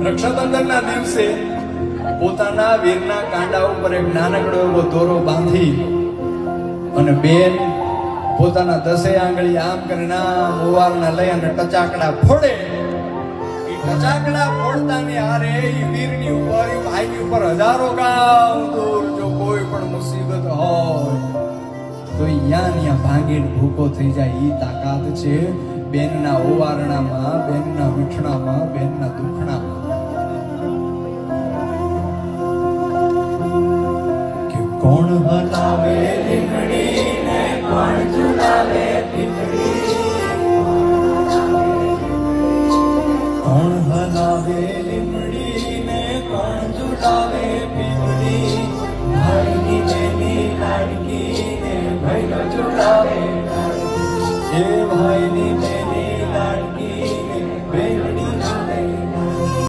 રક્ષાબંધનના દિવસે પોતાના વીરના કાંડા ઉપર એક નાનકડો એવો દોરો બાંધી અને બેન પોતાના 10 આંગળી આમ કરીને આમ ઉવારના લઈ અને ટચાકડા ફોડે. એ ટચાકડા ફોડતાની હારે એ વીરની ઉપર એ ભાઈની ઉપર હજારો ગામ દૂર જો કોઈ પણ મુસીબત હોય તો યા ભાંગીને ભૂકો થઈ જાય. ઈ તાકાત છે બેનના ઓવારણામાં, બેનના મીઠણામાં, બેનના દુખણામાં. કે કોણ હલાવે લીમડી ને કોણ ઝુલાવે પીપળી, કોણ હલાવે લીમડી ને કોણ ઝુલાવે પીપળી, ભાઈની બેની લાડકી ને ભાઈનો ઝુલાવે લાડકી, એ ભાઈની